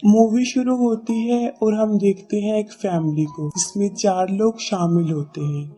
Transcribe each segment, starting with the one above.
Movie शुरू होती है और हम देखते हैं एक फैमिली को जिसमें 4 लोग शामिल होते हैं।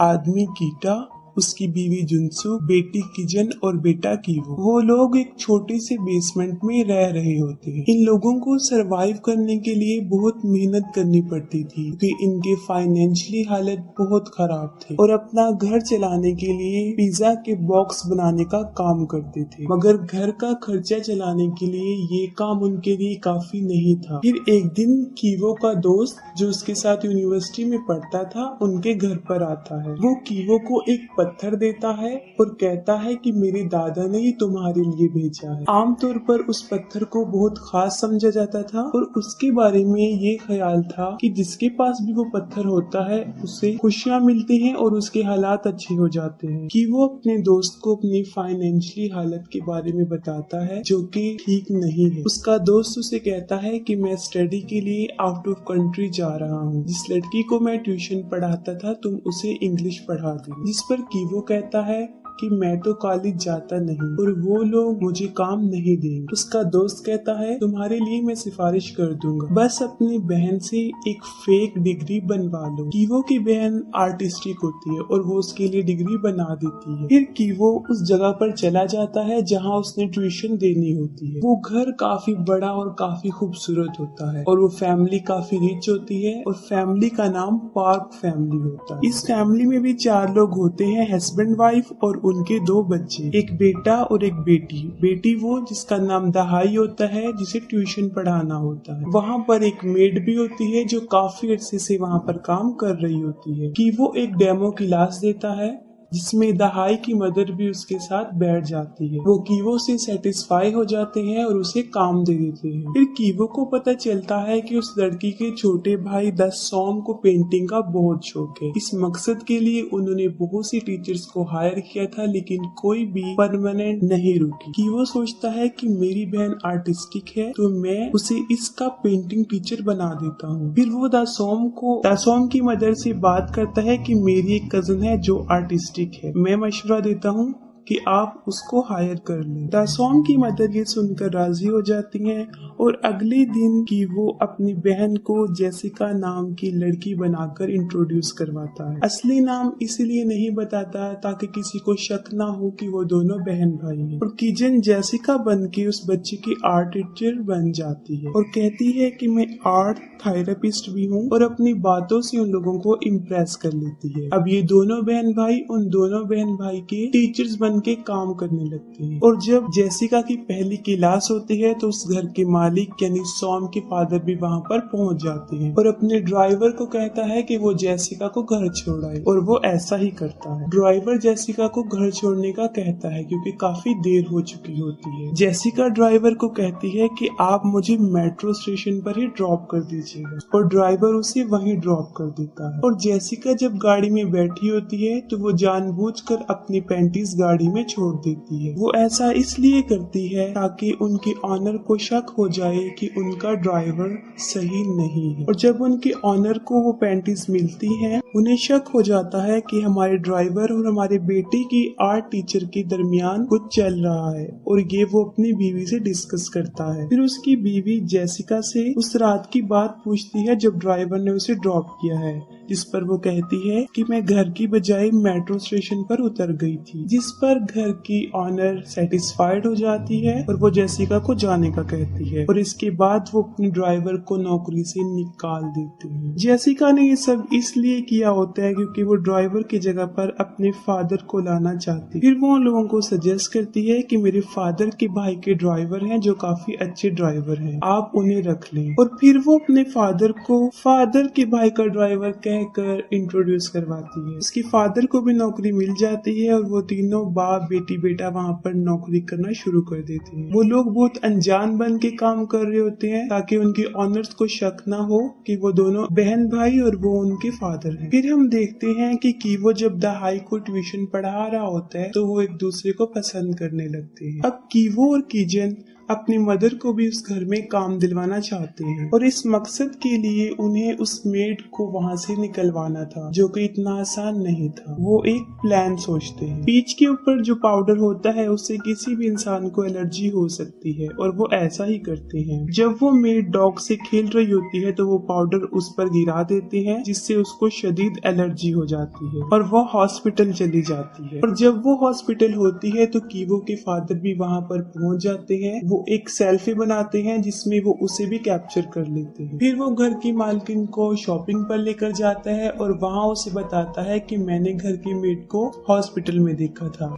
आदमी कीटा, उसकी बीवी जुनसु, बेटी किजन और बेटा कीवो। वो लोग एक छोटे से बेसमेंट में रह रहे होते हैं। इन लोगों को सरवाइव करने के लिए बहुत मेहनत करनी पड़ती थी क्योंकि इनके फाइनेंशियली हालत बहुत खराब थे और अपना घर चलाने के लिए पिज्जा के बॉक्स बनाने का काम करते थे, मगर घर का खर्चा चलाने के लिए ये काम उनके लिए काफी नहीं था। फिर एक दिन कीवो का दोस्त जो उसके साथ यूनिवर्सिटी में पढ़ता था उनके घर पर आता है। वो कीवो को एक पत्थर देता है और कहता है कि मेरे दादा ने ये तुम्हारे लिए भेजा है। आमतौर पर उस पत्थर को बहुत खास समझा जाता था और उसके बारे में ये ख्याल था कि जिसके पास भी वो पत्थर होता है उसे खुशियाँ मिलती हैं और उसके हालात अच्छे हो जाते हैं। कि वो अपने दोस्त को अपनी फाइनेंशियली हालत के बारे में बताता है जो कि ठीक नहीं है। उसका दोस्त उसे कहता है कि मैं स्टडी के लिए आउट ऑफ कंट्री जा रहा हूँ। जिस लड़की को मैं ट्यूशन पढ़ाता था तुम उसे इंग्लिश पढ़ा दी। जिस पर कि वो कहता है कि मैं तो कॉलेज जाता नहीं और वो लोग मुझे काम नहीं देंगे। उसका दोस्त कहता है तुम्हारे लिए मैं सिफारिश कर दूंगा, बस अपनी बहन से एक फेक डिग्री बनवा लो। कीवो की बहन आर्टिस्टिक होती है और वो उसके लिए डिग्री बना देती है। फिर कीवो उस जगह पर चला जाता है जहाँ उसने ट्यूशन देनी होती है। वो घर काफी बड़ा और काफी खूबसूरत होता है और वो फैमिली काफी रिच होती है और फैमिली का नाम पार्क फैमिली होता है। इस फैमिली में भी 4 लोग होते हैं, हस्बैंड वाइफ और उनके 2 बच्चे, एक बेटा और एक बेटी। बेटी वो जिसका नाम दहाई होता है जिसे ट्यूशन पढ़ाना होता है। वहाँ पर एक मेड भी होती है जो काफी अरसे से वहाँ पर काम कर रही होती है। कि वो एक डेमो क्लास देता है जिसमें दहाई की मदर भी उसके साथ बैठ जाती है। वो कीवो से सेटिस्फाई हो जाते हैं और उसे काम दे देते हैं। फिर कीवो को पता चलता है कि उस लड़की के छोटे भाई द सॉम को पेंटिंग का बहुत शौक है। इस मकसद के लिए उन्होंने बहुत सी टीचर्स को हायर किया था लेकिन कोई भी परमानेंट नहीं रुकी। कीवो सोचता है कि मेरी बहन आर्टिस्टिक है तो मैं उसे इसका पेंटिंग टीचर बना देता हूँ। फिर वो द सॉम की मदर से बात करता है कि मेरी एक कजन है जो आर्टिस्टिक है, मैं मशवरा देता हूँ कि आप उसको हायर कर लें। दासोम की मदर ये सुनकर राजी हो जाती हैं और अगले दिन की वो अपनी बहन को जेसिका नाम की लड़की बनाकर इंट्रोड्यूस करवाता है। असली नाम इसलिए नहीं बताता ताकि किसी को शक ना हो कि वो दोनों बहन भाई हैं। और किजन जेसिका बन के उस बच्चे की आर्ट टीचर बन जाती है और कहती है कि मैं आर्ट थेरेपिस्ट भी हूँ और अपनी बातों से उन लोगों को इम्प्रेस कर लेती है। अब ये दोनों बहन भाई उन दोनों बहन भाई के टीचर्स बन के काम करने लगते हैं। और जब जेसिका की पहली क्लास होती है तो उस घर के मालिक यानी सॉम के फादर भी वहाँ पर पहुँच जाते हैं और अपने ड्राइवर को कहता है कि वो जेसिका को घर छोड़ाए और वो ऐसा ही करता है। ड्राइवर जेसिका को घर छोड़ने का कहता है क्योंकि काफी देर हो चुकी होती है। जेसिका ड्राइवर को कहती है कि आप मुझे मेट्रो स्टेशन पर ही ड्रॉप कर दीजिएगा और ड्राइवर उसे वहीं ड्रॉप कर देता है। और जेसिका जब गाड़ी में बैठी होती है तो वो जानबूझकर अपनी पैंटीज गाड़ी में छोड़ देती है। वो ऐसा इसलिए करती है ताकि उनके ऑनर को शक हो जाए कि उनका ड्राइवर सही नहीं है। और जब उनके ऑनर को वो पैंटीज मिलती हैं उन्हें शक हो जाता है कि हमारे ड्राइवर और हमारे बेटे की आर्ट टीचर के दरमियान कुछ चल रहा है और ये वो अपनी बीवी से डिस्कस करता है। फिर उसकी बीवी जेसिका से उस रात की बात पूछती है जब ड्राइवर ने उसे ड्रॉप किया है, जिस पर वो कहती है कि मैं घर की बजाय मेट्रो स्टेशन पर उतर गई थी। जिस पर घर की ऑनर सेटिस्फाइड हो जाती है और वो जेसिका को जाने का कहती है और इसके बाद वो अपने ड्राइवर को नौकरी से निकाल देती है। जेसिका ने ये सब इसलिए किया होता है क्योंकि वो ड्राइवर की जगह पर अपने फादर को लाना चाहती। फिर वो उन लोगों को सजेस्ट करती है कि मेरे फादर के भाई के ड्राइवर हैं जो काफी अच्छे ड्राइवर हैं, आप उन्हें रख लें। और फिर वो अपने फादर को फादर के भाई का ड्राइवर कहकर इंट्रोड्यूस करवाती है। उसके फादर को भी नौकरी मिल जाती है और वो तीनों बाप बेटी बेटा वहाँ पर नौकरी करना शुरू कर देते हैं। वो लोग बहुत अनजान बन के काम कर रहे होते हैं ताकि उनके ऑनर्स को शक ना हो कि वो दोनों बहन भाई और वो उनके फादर हैं। फिर हम देखते हैं कि वो जब दहाई को ट्यूशन पढ़ा रहा होता है तो वो एक दूसरे को पसंद करने लगते हैं। अब कीवो और कीजन अपनी मदर को भी उस घर में काम दिलवाना चाहते हैं और इस मकसद के लिए उन्हें उस मेड को वहाँ से निकलवाना था, जो कि इतना आसान नहीं था। वो एक प्लान सोचते हैं। पीच के ऊपर जो पाउडर होता है उससे किसी भी इंसान को एलर्जी हो सकती है और वो ऐसा ही करते हैं। जब वो मेड डॉग से खेल रही होती है तो वो पाउडर उस पर गिरा देते हैं, जिससे उसको शदीद एलर्जी हो जाती है और वो हॉस्पिटल चली जाती है। और जब वो हॉस्पिटल होती है तो कीवो के फादर भी वहाँ पर पहुँच जाते हैं। वो एक सेल्फी बनाते हैं जिसमें वो उसे भी कैप्चर कर लेते हैं। फिर वो घर की मालकिन को शॉपिंग पर लेकर जाता है और वहाँ उसे बताता है कि मैंने घर की मेड को हॉस्पिटल में देखा था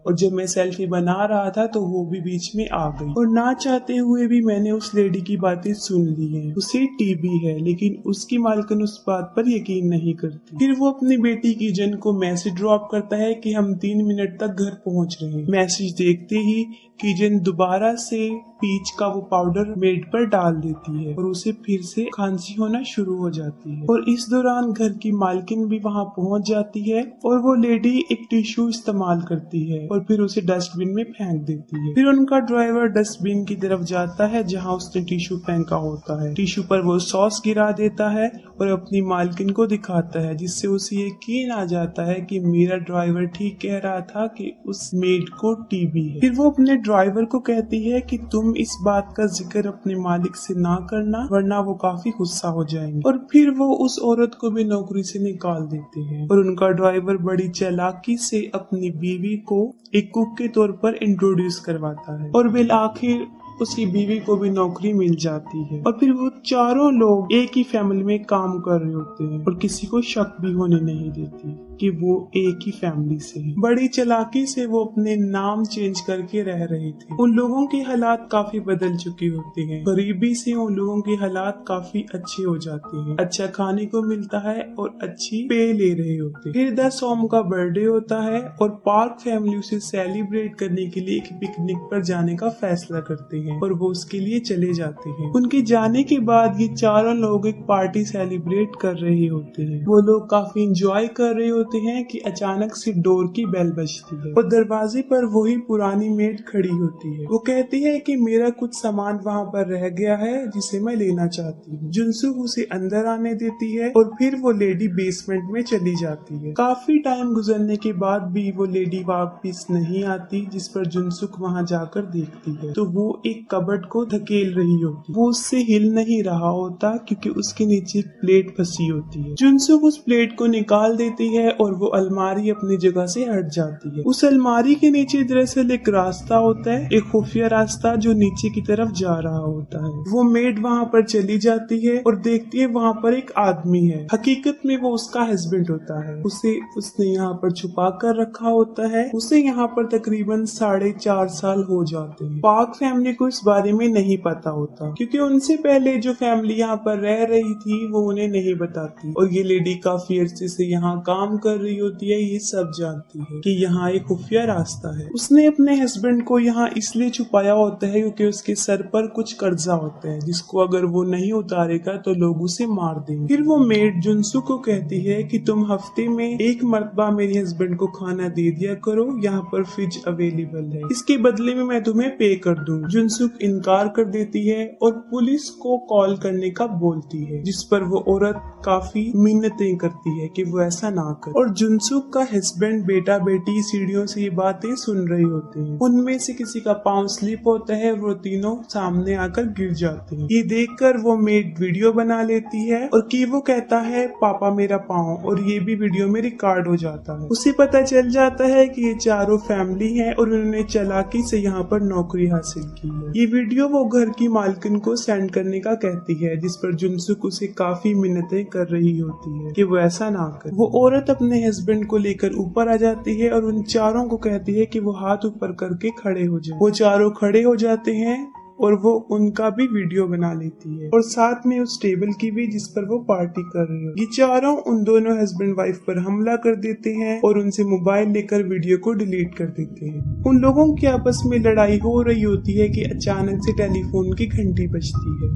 और जब मैं सेल्फी बना रहा था तो वो भी बीच में आ गई और ना चाहते हुए भी मैंने उस लेडी की बातें सुन ली हैं। उसे टीबी है, लेकिन उसकी मालकिन उस बात पर यकीन नहीं करती। फिर वो अपनी बेटी कीजन को मैसेज ड्रॉप करता है कि हम 3 मिनट तक घर पहुंच रहे हैं। मैसेज देखते ही कीजन दोबारा से पीच का वो पाउडर मेड पर डाल देती है और उसे फिर से खांसी होना शुरू हो जाती है। और इस दौरान घर की मालकिन भी वहाँ पहुँच जाती है और वो लेडी एक टिश्यू इस्तेमाल करती है और फिर उसे डस्टबिन में फेंक देती है। फिर उनका ड्राइवर डस्टबिन की तरफ जाता है जहाँ उसने टिश्यू फेंका होता है। टिश्यू पर वो सॉस गिरा देता है और अपनी मालकिन को दिखाता है, जिससे उसे यकीन आ जाता है कि मेरा ड्राइवर ठीक कह रहा था कि उस मेड को टीबी है। फिर वो अपने ड्राइवर को कहती है कि तुम इस बात का जिक्र अपने मालिक से ना करना, वरना वो काफी गुस्सा हो जाएंगे। और फिर वो उस औरत को भी नौकरी से निकाल देते हैं और उनका ड्राइवर बड़ी चालाकी से अपनी बीवी को एक कुक के तौर पर इंट्रोड्यूस करवाता है और बिल आखिर उसकी बीवी को भी नौकरी मिल जाती है। और फिर वो चारों लोग एक ही फैमिली में काम कर रहे होते हैं और किसी को शक भी होने नहीं देती कि वो एक ही फैमिली से हैं। बड़ी चालाकी से वो अपने नाम चेंज करके रह रहे थे। उन लोगों के हालात काफी बदल चुके होते हैं। गरीबी से उन लोगों के हालात काफी अच्छे हो जाते हैं, अच्छा खाने को मिलता है और अच्छी पे ले रहे होते हैं। फिर 10 ओम का बर्थडे होता है और पार्क फैमिली उसे सेलिब्रेट करने के लिए एक पिकनिक पर जाने का फैसला करते हैं और वो उसके लिए चले जाते हैं। उनके जाने के बाद ये चारों लोग एक पार्टी सेलिब्रेट कर रहे होते हैं। वो लोग काफी इंजॉय कर रहे होते हैं कि अचानक से डोर की बेल बजती है और दरवाजे पर वही पुरानी मेड खड़ी होती है। वो कहती है कि मेरा कुछ सामान वहाँ पर रह गया है जिसे मैं लेना चाहती हूँ। जुनसुक उसे अंदर आने देती है और फिर वो लेडी बेसमेंट में चली जाती है। काफी टाइम गुजरने के बाद भी वो लेडी वापस नहीं आती, जिस पर जुनसुक वहाँ जाकर देखती है तो वो एक कबर्ड को धकेल रही होती। वो उससे हिल नहीं रहा होता क्योंकि उसके नीचे एक प्लेट फंसी होती है। जुनसुक उस प्लेट को निकाल देती है और वो अलमारी अपनी जगह से हट जाती है। उस अलमारी के नीचे दरअसल एक रास्ता होता है, एक खुफिया रास्ता जो नीचे की तरफ जा रहा होता है। वो मेड वहाँ पर चली जाती है और देखती है वहाँ पर एक आदमी है। हकीकत में वो उसका हस्बैंड होता है। उसे उसने यहाँ पर छुपा कर रखा होता है। उसे यहाँ पर तकरीबन 4.5 साल हो जाते हैं। पार्क फैमिली को इस बारे में नहीं पता होता क्योंकि उनसे पहले जो फैमिली यहाँ पर रह रही थी वो उन्हें नहीं बताती और ये लेडी काफी अरसे से यहाँ काम कर रही होती है। ये सब जानती है कि यहाँ एक खुफिया रास्ता है। उसने अपने हस्बैंड को यहाँ इसलिए छुपाया होता है क्योंकि उसके सर पर कुछ कर्जा होता है जिसको अगर वो नहीं उतारेगा तो लोग उसे मार देंगे। फिर वो मेड जुनसुक को कहती है कि तुम हफ्ते में एक मर्तबा मेरे हस्बैंड को खाना दे दिया करो, यहाँ पर फ्रिज अवेलेबल है, इसके बदले में मैं तुम्हें पे कर दूँ। जुनसुक इनकार कर देती है और पुलिस को कॉल करने का बोलती है, जिस पर वो औरत काफी मिन्नतें करती है कि वो ऐसा ना करे। और जुनसुक का हस्बैंड बेटा बेटी सीढ़ियों से ये बातें सुन रहे होते हैं। उनमें से किसी का पाँव स्लिप होता है, वो तीनों सामने आकर गिर जाते हैं। ये देखकर वो मेड वीडियो बना लेती है और कि वो कहता है पापा मेरा पाँव, और ये भी वीडियो में रिकॉर्ड हो जाता है। उसे पता चल जाता है कि ये चारों फैमिली है और उन्होंने चालाकी से यहाँ पर नौकरी हासिल की है। ये वीडियो वो घर की मालकिन को सेंड करने का कहती है, जिस पर जुनसुक उसे काफी मिन्नतें कर रही होती है कि वो ऐसा ना करे। वो औरत अपने हस्बैंड को लेकर ऊपर आ जाती है और उन चारों को कहती है कि वो हाथ ऊपर करके खड़े हो जाए। वो चारों खड़े हो जाते हैं और वो उनका भी वीडियो बना लेती है और साथ में उस टेबल की भी जिस पर वो पार्टी कर रही हो। ये चारों उन दोनों हस्बैंड वाइफ पर हमला कर देते हैं और उनसे मोबाइल लेकर वीडियो को डिलीट कर देते हैं। उन लोगों की आपस में लड़ाई हो रही होती है कि अचानक से टेलीफोन की घंटी बजती है।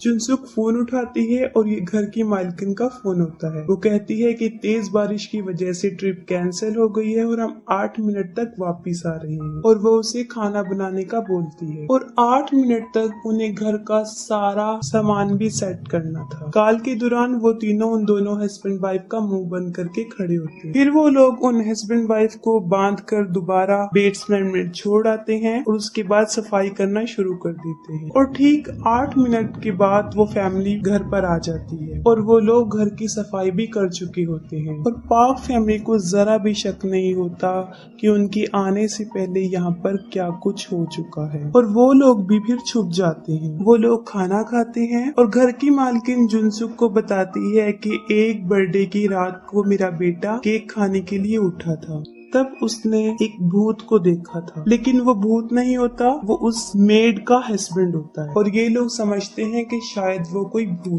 जुनसुक फोन उठाती है और ये घर की मालकिन का फोन होता है। वो कहती है कि तेज बारिश की वजह से ट्रिप कैंसिल हो गई है और हम 8 मिनट तक वापिस आ रहे हैं, और वो उसे खाना बनाने का बोलती है और 8 मिनट तक उन्हें घर का सारा सामान भी सेट करना था। कॉल के दौरान वो तीनों उन दोनों हस्बैंड वाइफ का मुंह बंद करके खड़े होते हैं। फिर वो लोग उन हस्बैंड वाइफ को बांध कर दोबारा बेसमेंट में छोड़ आते हैं और उसके बाद सफाई करना शुरू कर देते हैं। और ठीक 8 मिनट के बाद वो फैमिली घर पर आ जाती है और वो लोग घर की सफाई भी कर चुके होते हैं और पाक फैमिली को जरा भी शक नहीं होता कि उनके आने से पहले यहाँ पर क्या कुछ हो चुका है, और वो लोग भी फिर छुप जाते हैं। वो लोग खाना खाते हैं और घर की मालकिन जुनसुक को बताती है कि एक बर्थडे की रात को मेरा बेटा केक खाने के लिए उठा था, तब उसने एक भूत को देखा था, लेकिन वो भूत नहीं होता, वो उस मेड का हस्बैंड होता है। और ये लोग समझते हैं कि शायद वो कोई भूत।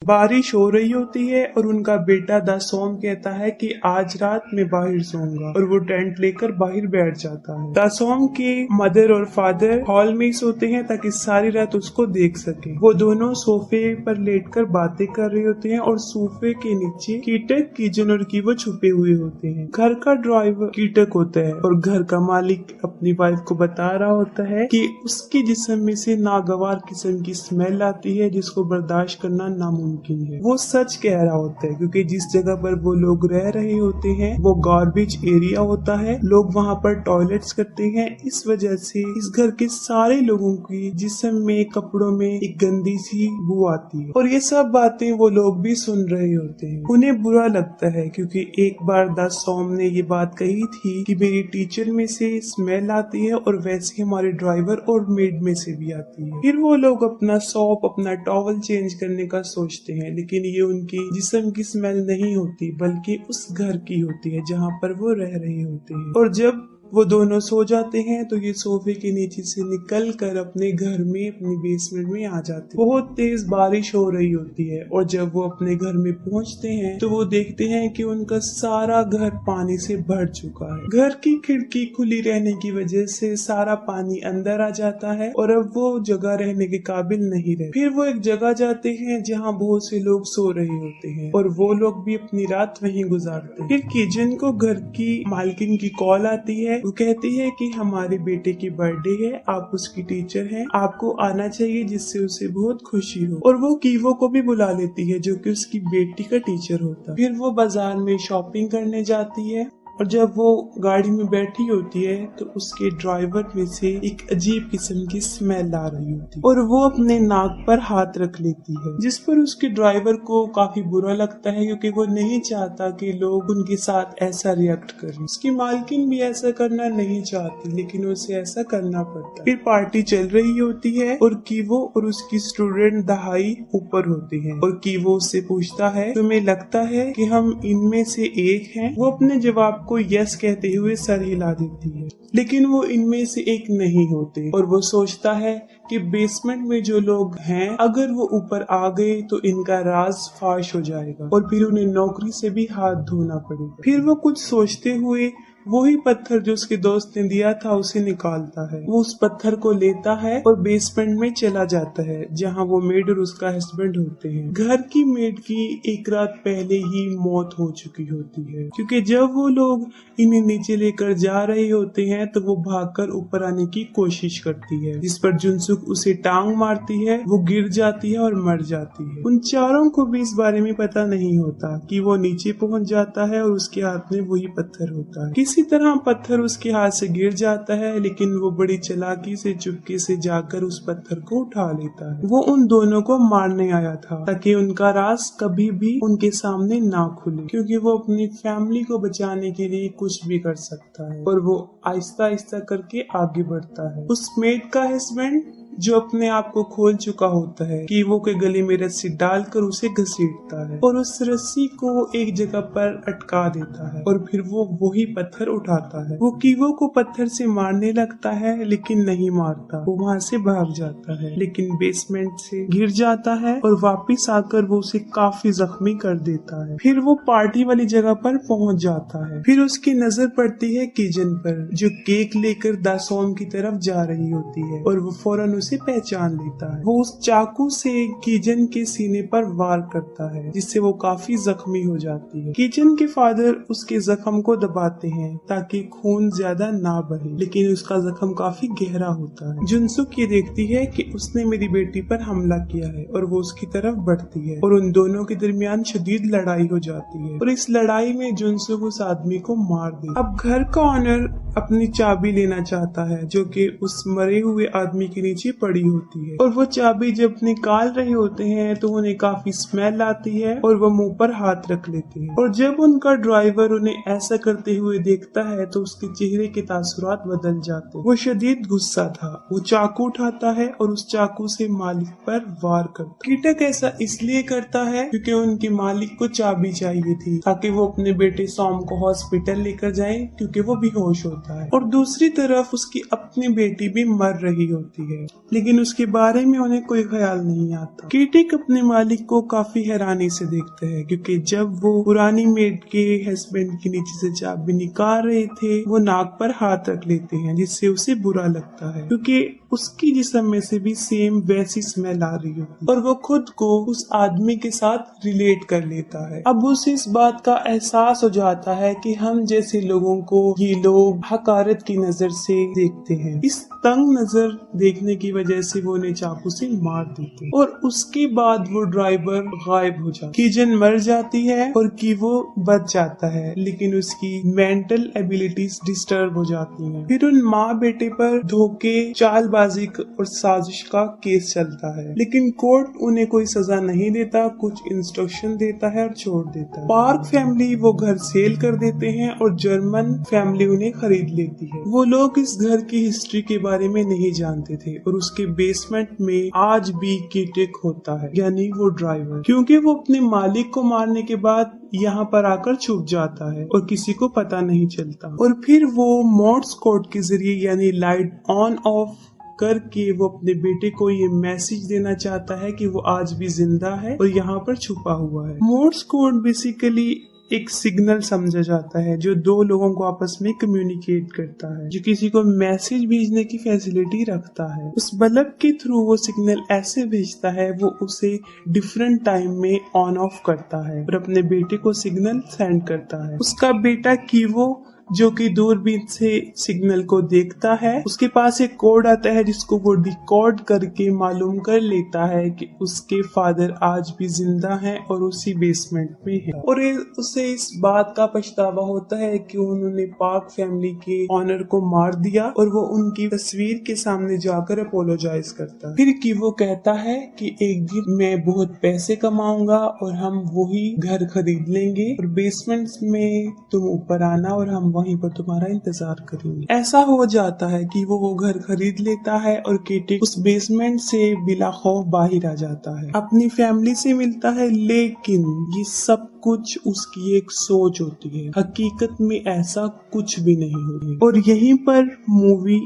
बारिश हो रही होती है और उनका बेटा दासोम कहता है कि आज रात मैं बाहर सोऊंगा, और वो टेंट लेकर बाहर बैठ जाता है। दासोम के मदर और फादर हॉल में ही सोते हैं ताकि सारी रात उसको देख सके। वो दोनों सोफे पर लेटकर बातें कर रहे होते हैं और सोफे के नीचे कीटक, किजन और कीवो छुपे हुए होते हैं। घर का ड्राइवर कीटक होता है और घर का मालिक अपनी वाइफ को बता रहा होता है कि उसके जिस्म में से नागवार किस्म की स्मेल आती है जिसको बर्दाश्त करना नामुमकिन है। वो सच कह रहा होता है क्योंकि जिस जगह पर वो लोग रह रहे होते हैं वो गार्बेज एरिया होता है, लोग वहाँ पर टॉयलेट्स करते हैं, इस वजह से इस घर के सारे लोगों की जिस्म में, कपड़ों में एक गंदी सी बू आती है। और ये सब बातें वो लोग भी सुन रहे होते हैं। उन्हें बुरा लगता है क्योंकि एक बार दासोम ने ये बात कही थी कि मेरी टीचर में से स्मेल आती है और वैसे हमारे ड्राइवर और मेड में से भी आती है। फिर वो लोग अपना सॉप, अपना टॉवल चेंज करने का सोचते हैं, लेकिन ये उनकी जिस्म की स्मेल नहीं होती बल्कि उस घर की होती है जहाँ पर वो रह रहे होते हैं। और जब वो दोनों सो जाते हैं तो ये सोफे के नीचे से निकल कर अपने घर में, अपनी बेसमेंट में आ जाते हैं। बहुत तेज बारिश हो रही होती है और जब वो अपने घर में पहुंचते हैं तो वो देखते हैं कि उनका सारा घर पानी से भर चुका है। घर की खिड़की खुली रहने की वजह से सारा पानी अंदर आ जाता है और अब वो जगह रहने के काबिल नहीं रहे। फिर वो एक जगह जाते हैं जहाँ बहुत से लोग सो रहे होते हैं और वो लोग भी अपनी रात वहीं गुजारते हैं। फिर किजन को घर की मालकिन की कॉल आती है। वो कहती है कि हमारे बेटे की बर्थडे है, आप उसकी टीचर हैं, आपको आना चाहिए जिससे उसे बहुत खुशी हो। और वो कीवो को भी बुला लेती है जो कि उसकी बेटी का टीचर होता है। फिर वो बाजार में शॉपिंग करने जाती है और जब वो गाड़ी में बैठी होती है तो उसके ड्राइवर में से एक अजीब किस्म की स्मेल आ रही होती है और वो अपने नाक पर हाथ रख लेती है, जिस पर उसके ड्राइवर को काफी बुरा लगता है क्योंकि वो नहीं चाहता कि लोग उनके साथ ऐसा रिएक्ट करें। उसकी मालकिन भी ऐसा करना नहीं चाहती लेकिन उसे ऐसा करना पड़ता है। फिर पार्टी चल रही होती है और कीवो और उसकी स्टूडेंट दहाई ऊपर होते हैं और कीवो उससे पूछता है तुम्हें लगता है कि हम इनमें से एक हैं? वो अपने जवाब को यस कहते हुए सर हिला देती है, लेकिन वो इनमें से एक नहीं होते और वो सोचता है कि बेसमेंट में जो लोग हैं अगर वो ऊपर आ गए तो इनका राज फाश हो जाएगा और फिर उन्हें नौकरी से भी हाथ धोना पड़ेगा। फिर वो कुछ सोचते हुए वही पत्थर जो उसके दोस्त ने दिया था उसे निकालता है। वो उस पत्थर को लेता है और बेसमेंट में चला जाता है जहाँ वो मेड और उसका हस्बैंड होते हैं। घर की मेड की एक रात पहले ही मौत हो चुकी होती है क्योंकि जब वो लोग इन्हें नीचे लेकर जा रहे होते हैं तो वो भागकर ऊपर आने की कोशिश करती है, जिस पर जुनसुक उसे टांग मारती है। वो गिर जाती है और मर जाती है। उन चारों को भी इस बारे में पता नहीं होता कि वो नीचे पहुंच जाता है और उसके हाथ में वही पत्थर होता है। किसी तरह पत्थर उसके हाथ से गिर जाता है लेकिन वो बड़ी चालाकी से चुपके से जाकर उस पत्थर को उठा लेता है। वो उन दोनों को मारने आया था ताकि उनका राज कभी भी उनके सामने ना खुले, क्योंकि वो अपनी फैमिली को बचाने के लिए कुछ भी कर सकता है। और वो आहिस्ता आहिस्ता करके आगे बढ़ता है। उस मेड का हस्बैंड जो अपने आप को खोल चुका होता है कीवो के गले में रस्सी डालकर उसे घसीटता है और उस रस्सी को एक जगह पर अटका देता है और फिर वो वही पत्थर उठाता है। वो कीवो को पत्थर से मारने लगता है लेकिन नहीं मारता। वो वहाँ से भाग जाता है लेकिन बेसमेंट से गिर जाता है और वापिस आकर वो उसे काफी जख्मी कर देता है। फिर वो पार्टी वाली जगह पर पहुँच जाता है। फिर उसकी नजर पड़ती है किजन पर जो केक लेकर दासोम की तरफ जा रही होती है और वो फौरन उसे पहचान लेता है। वो उस चाकू से कीजन के सीने पर वार करता है, जिससे वो काफी जख्मी हो जाती है। कीजन के फादर उसके जख्म को दबाते हैं ताकि खून ज्यादा ना बहे, लेकिन उसका जख्म काफी गहरा होता है। जुनसुक ये देखती है कि उसने मेरी बेटी पर हमला किया है और वो उसकी तरफ बढ़ती है और उन दोनों के दरमियान शदीद लड़ाई हो जाती है और इस लड़ाई में जुनसुक उस आदमी को मार दे। अब घर का ऑनर अपनी चाबी लेना चाहता है जो कि उस मरे हुए आदमी के नीचे पड़ी होती है और वो चाबी जब निकाल रहे होते हैं तो उन्हें काफी स्मेल आती है और वो मुंह पर हाथ रख लेते हैं और जब उनका ड्राइवर उन्हें ऐसा करते हुए देखता है तो उसके चेहरे के तासुरात बदल जाते हैं। वो शदीद गुस्सा था। वो चाकू उठाता है और उस चाकू से मालिक पर वार करता है। कीटक ऐसा इसलिए करता है क्योंकि उनके मालिक को चाबी चाहिए थी ताकि वो अपने बेटे सॉम को हॉस्पिटल लेकर जाए क्योंकि वो बेहोश होता है और दूसरी तरफ उसकी अपनी बेटी भी मर रही होती है, लेकिन उसके बारे में उन्हें कोई ख्याल नहीं आता। कीटक अपने मालिक को काफी हैरानी से देखते हैं क्योंकि जब वो पुरानी मेड के हस्बैंड के नीचे से चाबी निकाल रहे थे वो नाक पर हाथ रख लेते हैं, जिससे उसे बुरा लगता है क्योंकि उसकी जिस्म में से भी सेम वैसी स्मेल आ रही होती और वो खुद को उस आदमी के साथ रिलेट कर लेता है। अब उसे इस बात का एहसास हो जाता है कि हम जैसे लोगों को ये लोग हकारत की नजर से देखते हैं। इस तंग नजर देखने की वजह से वो उन्हें चाकू से मार देते और उसके बाद वो ड्राइवर गायब हो जाता है। कीजन मर जाती है और की वो बच जाता है, लेकिन उसकी मेंटल एबिलिटीज डिस्टर्ब हो जाती हैं। फिर उन माँ बेटे पर धोखे, चालबाजी और साजिश का केस चलता है, लेकिन कोर्ट उन्हें कोई सजा नहीं देता, कुछ इंस्ट्रक्शन देता है और छोड़ देता है। पार्क फैमिली वो घर सेल कर देते हैं और जर्मन फैमिली उन्हें खरीद लेती है। वो लोग इस घर की हिस्ट्री के बारे में नहीं जानते थे और उसके बेसमेंट में आज भी कीटक होता है, यानी वो ड्राइवर, क्योंकि वो अपने मालिक को मारने के बाद यहाँ पर आकर छुप जाता है और किसी को पता नहीं चलता और फिर वो मोर्स कोड के जरिए यानी लाइट ऑन ऑफ करके वो अपने बेटे को ये मैसेज देना चाहता है कि वो आज भी जिंदा है और यहाँ पर छुपा हुआ है। मोर्स कोड बेसिकली एक सिग्नल समझा जाता है जो दो लोगों को आपस में कम्युनिकेट करता है, जो किसी को मैसेज भेजने की फैसिलिटी रखता है। उस बल्ब के थ्रू वो सिग्नल ऐसे भेजता है, वो उसे डिफरेंट टाइम में ऑन ऑफ करता है और अपने बेटे को सिग्नल सेंड करता है। उसका बेटा कीवो जो कि दूरबीन से सिग्नल को देखता है, उसके पास एक कोड आता है जिसको वो डिकोड करके मालूम कर लेता है कि उसके फादर आज भी जिंदा हैं और उसी बेसमेंट में है और उसे इस बात का पछतावा होता है कि उन्होंने पार्क फैमिली के ऑनर को मार दिया और वो उनकी तस्वीर के सामने जाकर अपोलोजाइज करता है। फिर कि वो कहता है कि एक दिन मैं बहुत पैसे कमाऊंगा और हम वही घर खरीद लेंगे और बेसमेंट में तुम ऊपर आना और हम वहीं पर तुम्हारा इंतजार करेंगे। ऐसा हो जाता है कि वो घर खरीद लेता है और कीटक उस बेसमेंट से बिला खौफ बाहर आ जाता है, अपनी फैमिली से मिलता है, लेकिन ये सब कुछ उसकी एक सोच होती है। हकीकत में ऐसा कुछ भी नहीं होता और यहीं पर मूवी